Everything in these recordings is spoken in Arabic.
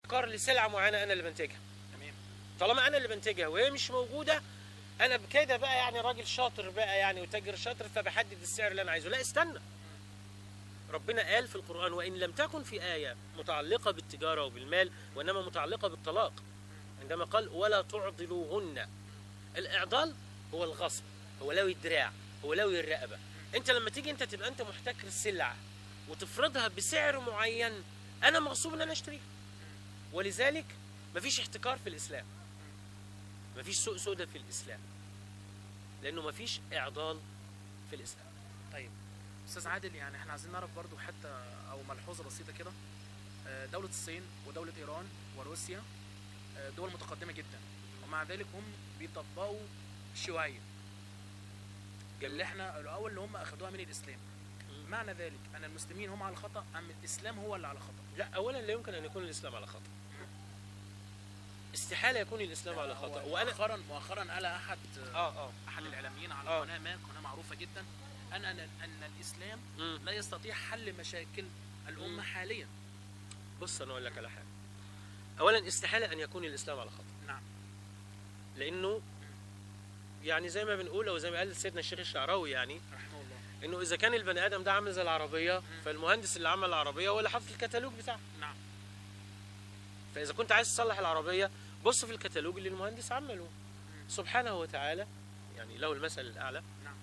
احتكار لسلعه معينه انا اللي بنتجها. تمام. طالما انا اللي بنتجها وهي مش موجوده، انا بكده بقى يعني راجل شاطر بقى يعني وتاجر شاطر فبحدد السعر اللي انا عايزه. لا استنى، ربنا قال في القرآن: وإن لم تكن في آية متعلقة بالتجارة وبالمال وإنما متعلقة بالطلاق، عندما قال: ولا تعضلوهن. الإعضال هو الغصب، هو لوي الدراع، هو لوي الرقبة. أنت لما تيجي أنت تبقى أنت محتكر السلعة وتفرضها بسعر معين، أنا مغصوب إن أنا أشتريها. ولذلك مفيش احتكار في الإسلام، مفيش سوق سودة في الإسلام، لأنه مفيش إعضال في الإسلام. طيب استاذ عادل، يعني احنا عايزين نعرف برضو حتى او ملحوظه بسيطه كده. دوله الصين ودوله ايران وروسيا دول متقدمه جدا، ومع ذلك هم بيطبقوا الشيوعيه اللي احنا الاول اللي هم اخذوها من الاسلام. معنى ذلك ان المسلمين هم على خطا ام الاسلام هو اللي على خطا؟ لا، أولا لا يمكن أن يكون الإسلام على خطأ، استحالة يكون الإسلام على خطأ. وأنا مؤخرا قال أحد الإعلاميين على قناة معروفة جدا أن الإسلام لا يستطيع حل مشاكل الأمة حاليا. بص أنا أقول لك على حاجة. أولا استحالة أن يكون الإسلام على خطأ. نعم. لأنه يعني زي ما بنقول أو زي ما قال سيدنا الشيخ الشعراوي يعني رحمه الله، إنه إذا كان البني آدم ده عامل زي العربية، فالمهندس اللي عمل العربية هو اللي حط الكتالوج بتاعها. نعم. فإذا كنت عايز تصلح العربية بص في الكتالوج اللي المهندس عمله سبحانه وتعالى، يعني له المثل الأعلى. نعم.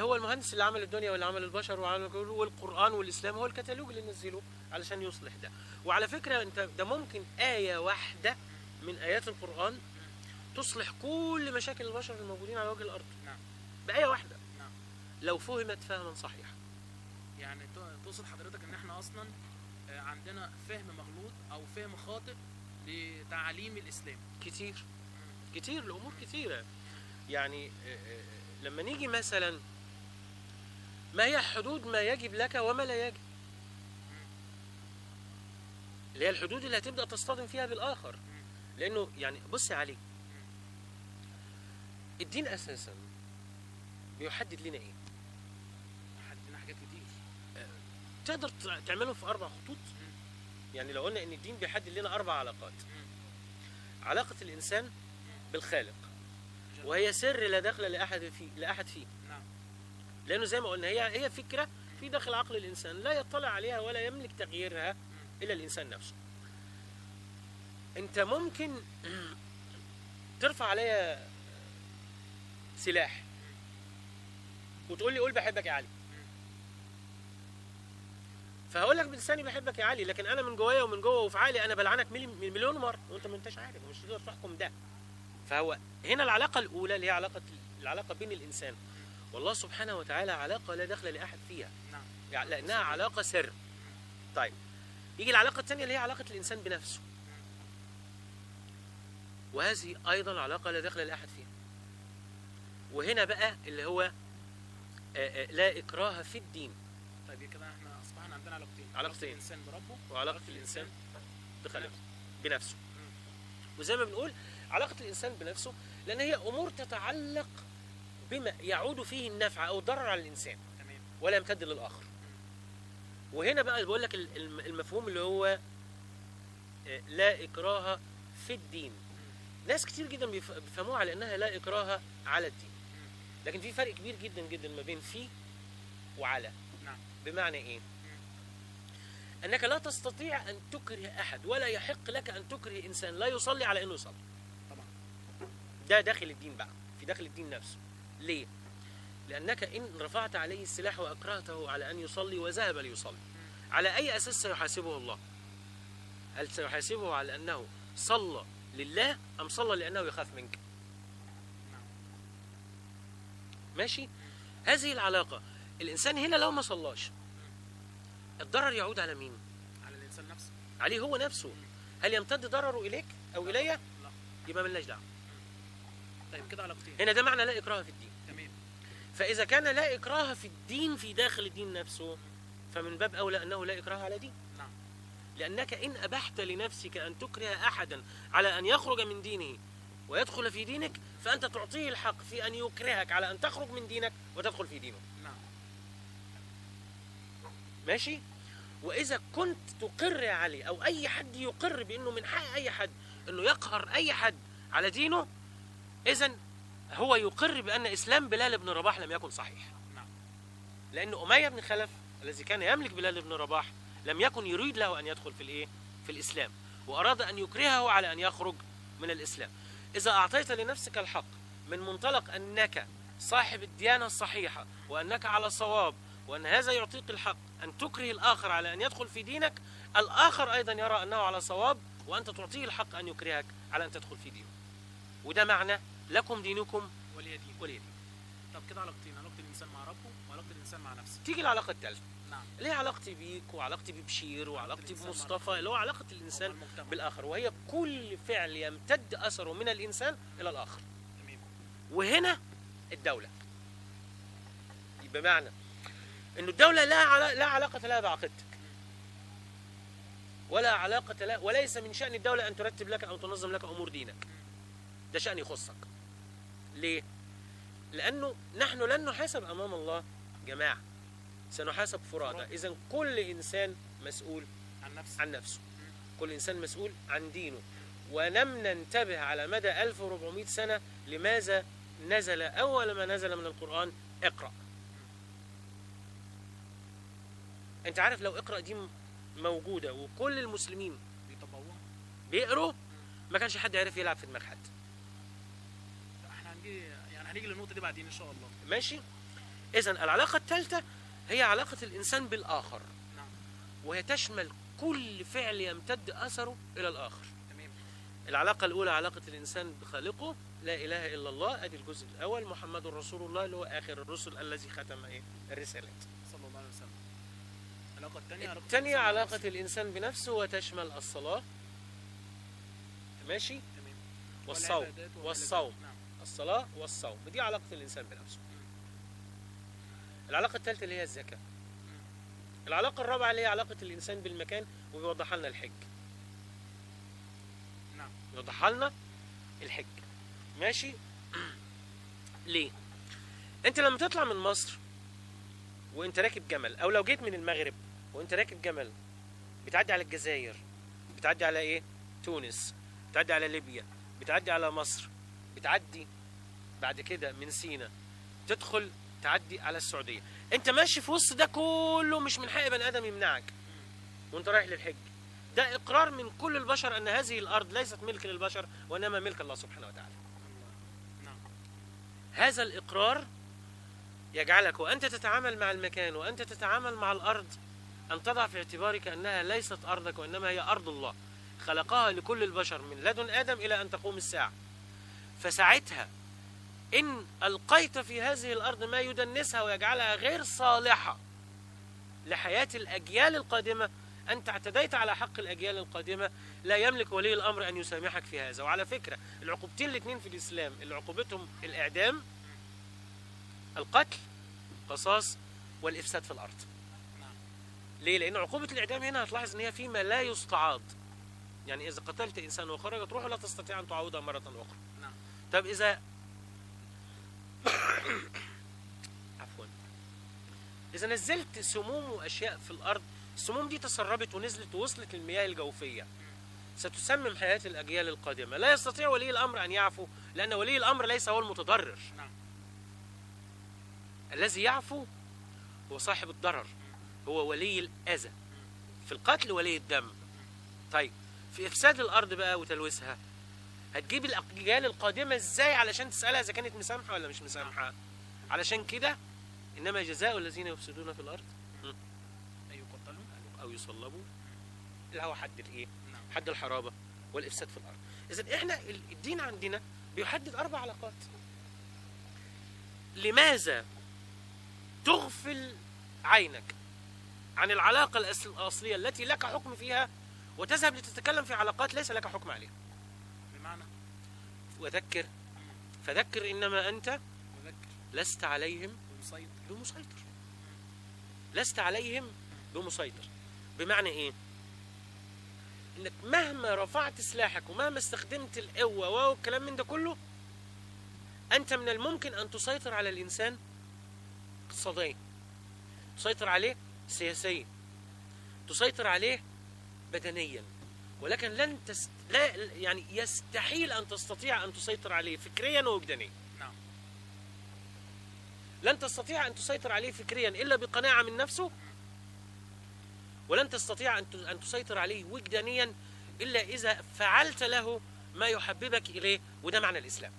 هو المهندس اللي عمل الدنيا واللي عمل البشر والقرآن والإسلام هو الكتالوج اللي نزله علشان يصلح ده. وعلى فكرة أنت ده ممكن آية واحدة من آيات القرآن تصلح كل مشاكل البشر الموجودين على وجه الأرض. نعم. بآية واحدة. نعم. لو فهمت فهما صحيحا. يعني تقصد حضرتك ان احنا اصلا عندنا فهم مغلوط او فهم خاطئ لتعاليم الاسلام كتير كتير لأمور كتيرة. يعني لما نيجي مثلا، ما هي حدود ما يجب لك وما لا يجب؟ اللي هي الحدود اللي هتبدأ تصطدم فيها بالآخر. لأنه يعني بص يا علي، الدين أساسا بيحدد لنا إيه؟ حدد لنا حاجات كتير. تقدر تعملهم في 4 خطوط. يعني لو قلنا إن الدين بيحدد لنا 4 علاقات. علاقة الإنسان بالخالق، وهي سر لا دخل لأحد فيه. نعم. لأنه زي ما قلنا هي فكرة في داخل عقل الإنسان لا يطلع عليها ولا يملك تغييرها إلا الإنسان نفسه. أنت ممكن ترفع عليا سلاح وتقول لي قول بحبك يا علي، فهقول لك بلساني بحبك يا علي، لكن أنا من جوايا ومن جوه وفي عقلي أنا بلعنك مليون مرة وأنت ما أنتش عارف ومش تقدر تحكم ده. فهو هنا العلاقة الأولى اللي هي العلاقة بين الإنسان والله سبحانه وتعالى علاقة لا دخل لأحد فيها. نعم. يعني لأنها علاقة سر. طيب يجي العلاقة الثانية اللي هي علاقة الإنسان بنفسه، وهذه أيضا علاقة لا دخل لأحد فيها. وهنا بقى اللي هو لا إكراه في الدين. طيب كده احنا أصبحنا عندنا علاقتين: علاقة الإنسان بربه وعلاقة الإنسان بخلقه بنفسه. وزي ما بنقول علاقة الإنسان بنفسه لأن هي أمور تتعلق بما يعود فيه النفع أو الضرر على الإنسان. تمام. ولا ولا يمتد للآخر. وهنا بقى بقول لك المفهوم اللي هو لا إكراه في الدين. ناس كتير جدا بيفهموها على أنها لا إكراه على الدين، لكن في فرق كبير جدا جدا ما بين في وعلى. نعم. بمعنى إيه؟ أنك لا تستطيع أن تكره أحد ولا يحق لك أن تكره إنسان لا يصلي على أنه يصلي. طبعا. ده داخل الدين بقى، في داخل الدين نفسه. ليه؟ لأنك إن رفعت عليه السلاح وأكرهته على أن يصلي وذهب ليصلي، على أي أساس سيحاسبه الله؟ هل سيحاسبه على أنه صلى لله أم صلى لأنه يخاف منك؟ ماشي؟ هذه العلاقة. الإنسان هنا لو ما صلاش الضرر يعود على مين؟ على الإنسان نفسه، عليه هو نفسه. هل يمتد ضرره إليك أو إلي؟ لا. يبقى ملناش دعوة. طيب كده علاقتين. هنا ده معنى لا إكراه في الدين. تمام. فإذا كان لا إكراه في الدين في داخل الدين نفسه، فمن باب أولى أنه لا إكراه على دين. نعم. لأنك إن أبحت لنفسك أن تكره أحدا على أن يخرج من دينه ويدخل في دينك، فأنت تعطيه الحق في أن يكرهك على أن تخرج من دينك وتدخل في دينه. نعم. ماشي؟ واذا كنت تقر يا علي او اي حد يقر بانه من حق اي حد انه يقهر اي حد على دينه، اذا هو يقر بان اسلام بلال بن رباح لم يكن صحيح. نعم. لان اميه بن خلف الذي كان يملك بلال بن رباح لم يكن يريد له ان يدخل في الايه؟ في الاسلام، واراد ان يكرهه على ان يخرج من الاسلام. اذا اعطيت لنفسك الحق من منطلق انك صاحب الديانه الصحيحه وانك على صواب وان هذا يعطيك الحق ان تكره الاخر على ان يدخل في دينك، الاخر ايضا يرى انه على صواب وانت تعطيه الحق ان يكرهك على ان تدخل في دينه. وده معنى لكم دينكم ولي دين. ولي دين. طب كده علاقتين، علاقه الانسان مع ربه وعلاقه الانسان مع نفسه. تيجي العلاقه الثالثه نعم. اللي هي علاقتي بيك وعلاقتي ببشير وعلاقتي الإنسان مع بمصطفى، ربه. اللي هو علاقه الانسان المجتمع. بالاخر، وهي كل فعل يمتد اثره من الانسان الى الاخر. تمام. وهنا الدوله، بمعنى انه الدوله لا علاقه لها بعقيدتك، ولا علاقه لها، وليس من شان الدوله ان ترتب لك او تنظم لك امور دينك. ده شان يخصك. ليه؟ لانه نحن لن نحاسب امام الله جماعه، سنحاسب فرادى. اذا كل انسان مسؤول عن نفسه. عن نفسه، كل انسان مسؤول عن دينه. ولم ننتبه على مدى 1400 سنه لماذا نزل اول ما نزل من القران اقرأ. انت عارف لو اقرأ دي موجوده وكل المسلمين بيطبقوها. بيقروا، ما كانش حد يعرف يلعب في دماغ حد. احنا هنيجي للنقطه دي بعدين ان شاء الله. ماشي. اذا العلاقه الثالثه هي علاقه الانسان بالاخر، نعم. وهي تشمل كل فعل يمتد اثره الى الاخر. تمام. العلاقه الاولى علاقه الانسان بخالقه، لا اله الا الله، ادي الجزء الاول. محمد رسول الله اللي هو اخر الرسل الذي ختم الرسالات. صلى الله عليه وسلم. العلاقه الثانيه الثانيه علاقه الانسان بنفسه، وتشمل الصلاه. ماشي. تمام. والصوم. والصوم. نعم. الصلاه والصوم، دي علاقه الانسان بنفسه. العلاقه الثالثه اللي هي الزكاه. العلاقه الرابعه اللي هي علاقه الانسان بالمكان، وبيوضحها لنا الحج. نعم. يوضحها لنا الحج. ماشي. ليه؟ انت لما تطلع من مصر وانت راكب جمل، او لو جيت من المغرب وانت راكب جمل، بتعدي على الجزائر، بتعدي على ايه؟ تونس، بتعدي على ليبيا، بتعدي على مصر، بتعدي بعد كده من سينا، تدخل تعدي على السعوديه. انت ماشي في وسط ده كله، مش من حق بني ادم يمنعك وانت رايح للحج. ده اقرار من كل البشر ان هذه الارض ليست ملك للبشر وانما ملك الله سبحانه وتعالى. نعم. هذا الاقرار يجعلك وانت تتعامل مع المكان وانت تتعامل مع الارض ان تضع في اعتبارك انها ليست ارضك وانما هي ارض الله، خلقها لكل البشر من لدن ادم الى ان تقوم الساعه. فساعتها إن ألقيت في هذه الأرض ما يدنسها ويجعلها غير صالحة لحياة الأجيال القادمة، أنت اعتديت على حق الأجيال القادمة. لا يملك ولي الأمر أن يسامحك في هذا. وعلى فكرة العقوبتين الاثنين في الإسلام اللي عقوبتهم الإعدام، القتل قصاص، والإفساد في الأرض. نعم. ليه؟ لأن عقوبة الإعدام هنا هتلاحظ أن هي فيما لا يستعاض. يعني إذا قتلت إنسان وخرجت روحه لا تستطيع أن تعوضها مرة أخرى. نعم. طب إذا عفوا، إذا نزلت سموم وأشياء في الأرض، السموم دي تسربت ونزلت ووصلت للمياه الجوفية، ستسمم حياة الأجيال القادمة. لا يستطيع ولي الأمر أن يعفو، لأن ولي الأمر ليس هو المتضرر. نعم. الذي يعفو هو صاحب الضرر، هو ولي الأذى. في القتل ولي الدم. طيب في إفساد الأرض بقى وتلويثها، هتجيب الأجيال القادمة إزاي علشان تسألها إذا كانت مسامحة ولا مش مسامحة؟ علشان كده إنما جزاء الذين يفسدون في الأرض أي يقتلوا أو يصلبوا، اللي هو حد الإيه؟ نعم. حد الحرابة والإفساد في الأرض. إذا إحنا الدين عندنا بيحدد 4 علاقات. لماذا تغفل عينك عن العلاقة الأصلية التي لك حكم فيها وتذهب لتتكلم في علاقات ليس لك حكم عليها؟ بمعنى وذكر فذكر إنما أنت مذكر لست عليهم بمسيطر. لست عليهم بمسيطر. بمعنى إيه؟ إنك مهما رفعت سلاحك ومهما استخدمت القوة والكلام من ده كله، أنت من الممكن أن تسيطر على الإنسان اقتصاديا، تسيطر عليه سياسيا، تسيطر عليه بدنيا، ولكن لا يعني يستحيل أن تستطيع أن تسيطر عليه فكريا ووجدانيا. نعم. لن تستطيع أن تسيطر عليه فكريا إلا بقناعة من نفسه، ولن تستطيع أن تسيطر عليه وجدانيا إلا إذا فعلت له ما يحببك إليه، وده معنى الإسلام.